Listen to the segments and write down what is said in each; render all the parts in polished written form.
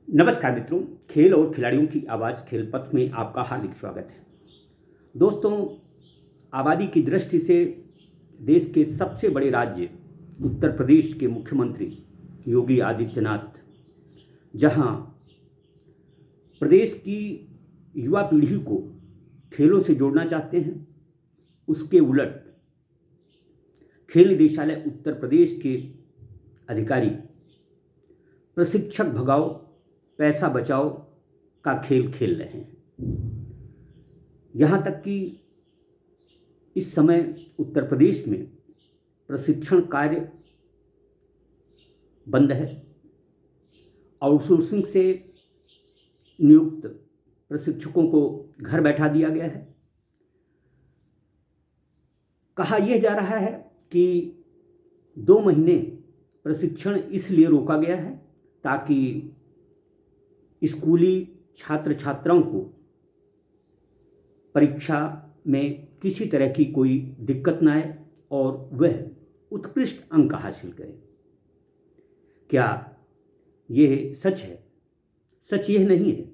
नमस्कार मित्रों, खेल और खिलाड़ियों की आवाज़ खेल पथ में आपका हार्दिक स्वागत है। दोस्तों, आबादी की दृष्टि से देश के सबसे बड़े राज्य उत्तर प्रदेश के मुख्यमंत्री योगी आदित्यनाथ, जहां प्रदेश की युवा पीढ़ी को खेलों से जोड़ना चाहते हैं, उसके उलट खेल निदेशालय उत्तर प्रदेश के अधिकारी प्रशिक्षक भगाओ पैसा बचाओ का खेल खेल रहे हैं। यहाँ तक कि इस समय उत्तर प्रदेश में प्रशिक्षण कार्य बंद है। आउटसोर्सिंग से नियुक्त प्रशिक्षकों को घर बैठा दिया गया है। कहा यह जा रहा है कि 2 महीने प्रशिक्षण इसलिए रोका गया है ताकि स्कूली छात्र छात्राओं को परीक्षा में किसी तरह की कोई दिक्कत न आए और वह उत्कृष्ट अंक हासिल करें। क्या यह सच है? सच यह नहीं है।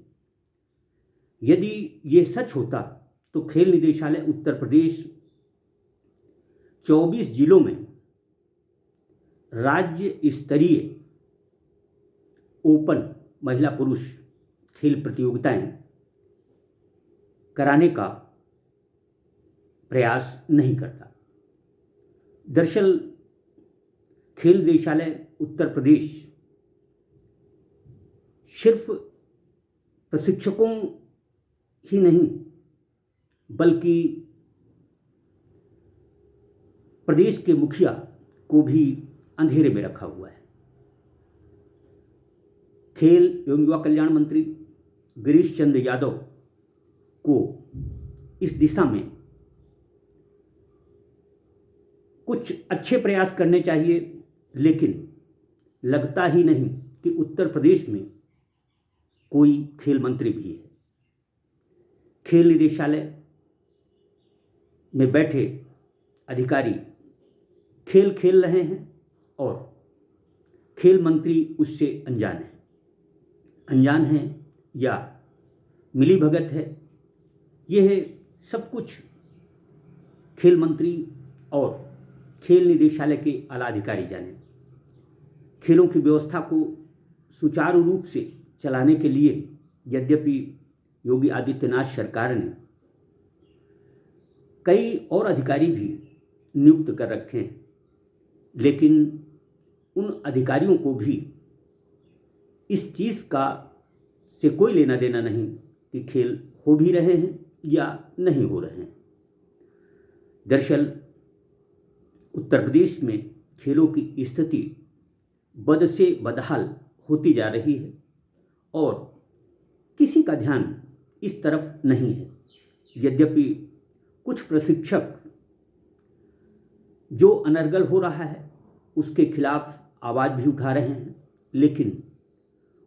यदि यह सच होता तो खेल निदेशालय उत्तर प्रदेश 24 जिलों में राज्य स्तरीय ओपन महिला पुरुष खेल प्रतियोगिताएं कराने का प्रयास नहीं करता। दरअसल खेल निदेशालय उत्तर प्रदेश सिर्फ प्रशिक्षकों ही नहीं बल्कि प्रदेश के मुखिया को भी अंधेरे में रखा हुआ है। खेल एवं युवा कल्याण मंत्री गिरीश चंद्र यादव को इस दिशा में कुछ अच्छे प्रयास करने चाहिए, लेकिन लगता ही नहीं कि उत्तर प्रदेश में कोई खेल मंत्री भी है। खेल निदेशालय में बैठे अधिकारी खेल खेल रहे हैं और खेल मंत्री उससे अनजान हैं या मिलीभगत है। यह सब कुछ खेल मंत्री और खेल निदेशालय के आला अधिकारी जाने। खेलों की व्यवस्था को सुचारू रूप से चलाने के लिए यद्यपि योगी आदित्यनाथ सरकार ने कई और अधिकारी भी नियुक्त कर रखे हैं, लेकिन उन अधिकारियों को भी इस चीज़ का से कोई लेना देना नहीं कि खेल हो भी रहे हैं या नहीं हो रहे हैं। दरअसल उत्तर प्रदेश में खेलों की स्थिति बद से बदहाल होती जा रही है और किसी का ध्यान इस तरफ नहीं है। यद्यपि कुछ प्रशिक्षक जो अनर्गल हो रहा है उसके खिलाफ आवाज़ भी उठा रहे हैं, लेकिन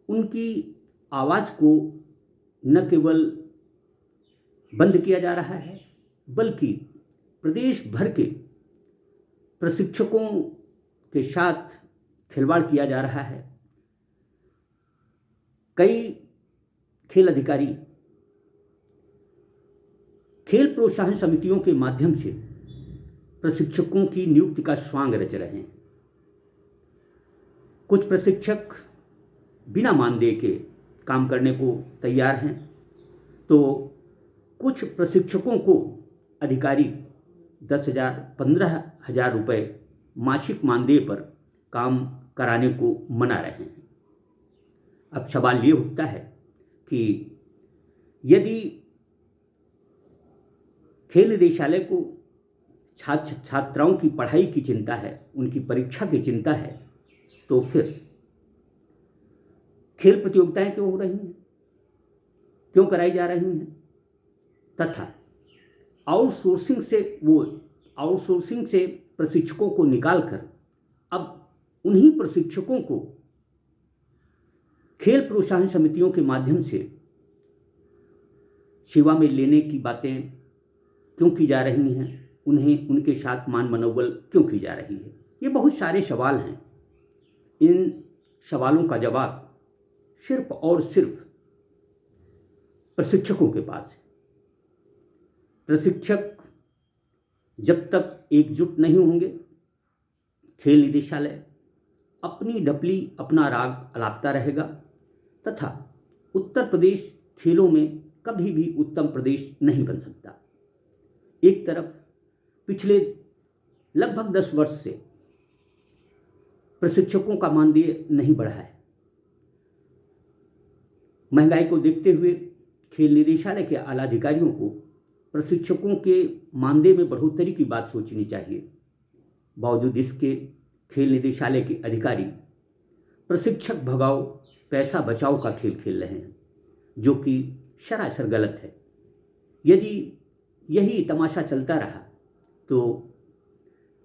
उनकी आवाज़ को न केवल बंद किया जा रहा है बल्कि प्रदेश भर के प्रशिक्षकों के साथ खिलवाड़ किया जा रहा है। कई खेल अधिकारी खेल प्रोत्साहन समितियों के माध्यम से प्रशिक्षकों की नियुक्ति का स्वांग रच रहे हैं। कुछ प्रशिक्षक बिना मानदेय के काम करने को तैयार हैं, तो कुछ प्रशिक्षकों को अधिकारी 10,000 15,000 रुपये मासिक मानदेय पर काम कराने को मना रहे हैं। अब सवाल ये उठता है कि यदि खेल निदेशालय को छात्र छात्राओं की पढ़ाई की चिंता है, उनकी परीक्षा की चिंता है, तो फिर खेल प्रतियोगिताएं क्यों हो रही हैं, क्यों कराई जा रही हैं? तथा आउटसोर्सिंग से प्रशिक्षकों को निकालकर अब उन्हीं प्रशिक्षकों को खेल प्रोत्साहन समितियों के माध्यम से सेवा में लेने की बातें क्यों की जा रही हैं? उन्हें उनके साथ मान मनोबल क्यों की जा रही है? ये बहुत सारे सवाल हैं। इन सवालों का जवाब सिर्फ और सिर्फ प्रशिक्षकों के पास है। प्रशिक्षक जब तक एकजुट नहीं होंगे, खेल निदेशालय अपनी डपली अपना राग अलापता रहेगा तथा उत्तर प्रदेश खेलों में कभी भी उत्तम प्रदेश नहीं बन सकता। एक तरफ पिछले लगभग 10 वर्ष से प्रशिक्षकों का मानदेय नहीं बढ़ा है। महंगाई को देखते हुए खेल निदेशालय के आला अधिकारियों को प्रशिक्षकों के मानदेय में बढ़ोतरी की बात सोचनी चाहिए। बावजूद इसके खेल निदेशालय के अधिकारी प्रशिक्षक भगाओ पैसा बचाओ का खेल खेल रहे हैं, जो कि सरासर गलत है। यदि यही तमाशा चलता रहा तो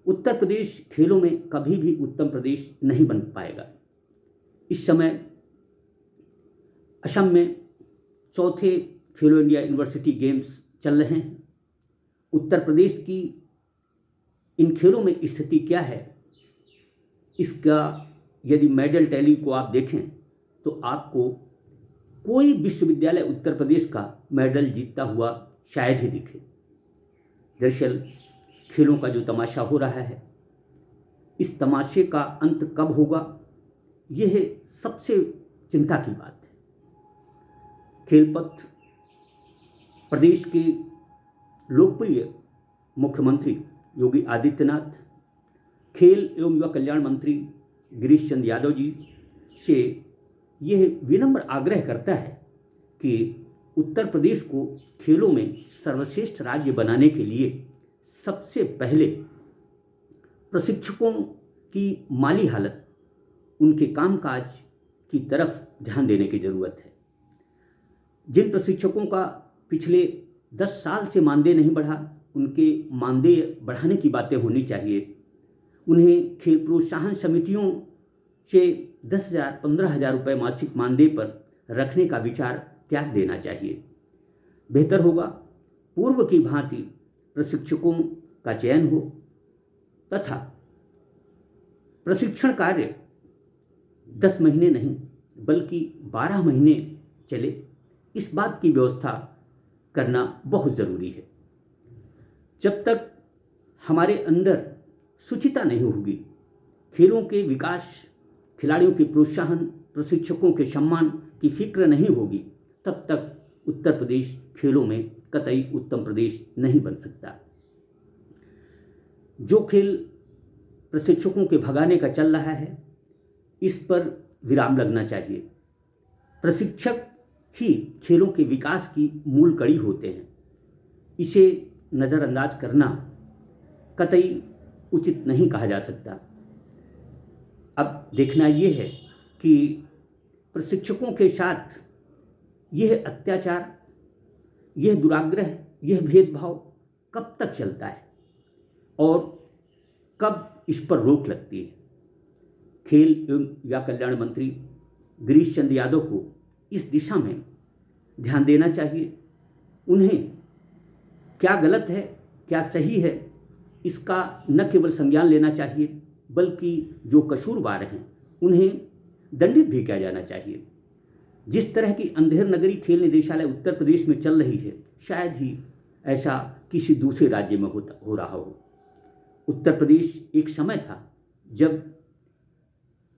उत्तर प्रदेश खेलों में कभी भी उत्तम प्रदेश नहीं बन पाएगा। इस समय असम में चौथे खेलो इंडिया यूनिवर्सिटी गेम्स चल रहे हैं। उत्तर प्रदेश की इन खेलों में स्थिति क्या है, इसका यदि मेडल टैली को आप देखें तो आपको कोई विश्वविद्यालय उत्तर प्रदेश का मेडल जीतता हुआ शायद ही दिखे। दरअसल खेलों का जो तमाशा हो रहा है, इस तमाशे का अंत कब होगा, यह सबसे चिंता की बात है। खेलपथ प्रदेश के लोकप्रिय मुख्यमंत्री योगी आदित्यनाथ, खेल एवं युवा कल्याण मंत्री गिरीश चंद्र यादव जी से यह विनम्र आग्रह करता है कि उत्तर प्रदेश को खेलों में सर्वश्रेष्ठ राज्य बनाने के लिए सबसे पहले प्रशिक्षकों की माली हालत, उनके कामकाज की तरफ ध्यान देने की ज़रूरत है। जिन प्रशिक्षकों का पिछले 10 साल से मानदेय नहीं बढ़ा, उनके मानदेय बढ़ाने की बातें होनी चाहिए। उन्हें खेल प्रोत्साहन समितियों से 10,000 15,000 रुपये मासिक मानदेय पर रखने का विचार त्याग देना चाहिए। बेहतर होगा पूर्व की भांति प्रशिक्षकों का चयन हो तथा प्रशिक्षण कार्य 10 महीने नहीं बल्कि 12 महीने चले, इस बात की व्यवस्था करना बहुत ज़रूरी है। जब तक हमारे अंदर शुचिता नहीं होगी, खेलों के विकास, खिलाड़ियों के प्रोत्साहन, प्रशिक्षकों के सम्मान की फिक्र नहीं होगी, तब तक उत्तर प्रदेश खेलों में कतई उत्तम प्रदेश नहीं बन सकता। जो खेल प्रशिक्षकों के भगाने का चल रहा है, इस पर विराम लगना चाहिए। प्रशिक्षक ही खेलों के विकास की मूल कड़ी होते हैं। इसे नज़रअंदाज करना कतई उचित नहीं कहा जा सकता। अब देखना यह है कि प्रशिक्षकों के साथ यह अत्याचार, यह दुराग्रह, यह भेदभाव कब तक चलता है और कब इस पर रोक लगती है। खेल एवं युवा कल्याण मंत्री गिरीश चंद्र यादव को इस दिशा में ध्यान देना चाहिए। उन्हें क्या गलत है, क्या सही है, इसका न केवल संज्ञान लेना चाहिए बल्कि जो कसूरवार हैं उन्हें दंडित भी किया जाना चाहिए। जिस तरह की अंधेर नगरी खेल निदेशालय उत्तर प्रदेश में चल रही है, शायद ही ऐसा किसी दूसरे राज्य में हो रहा हो। उत्तर प्रदेश एक समय था जब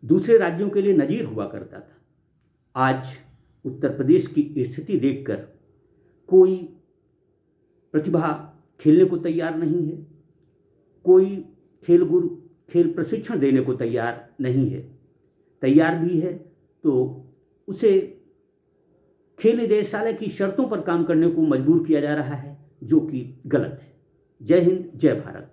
दूसरे राज्यों के लिए नजीर हुआ करता था। आज उत्तर प्रदेश की स्थिति देखकर कोई प्रतिभा खेलने को तैयार नहीं है, कोई खेल गुरु खेल प्रशिक्षण देने को तैयार नहीं है। तैयार भी है तो उसे खेल निदेशालय की शर्तों पर काम करने को मजबूर किया जा रहा है, जो कि गलत है। जय हिंद, जय भारत।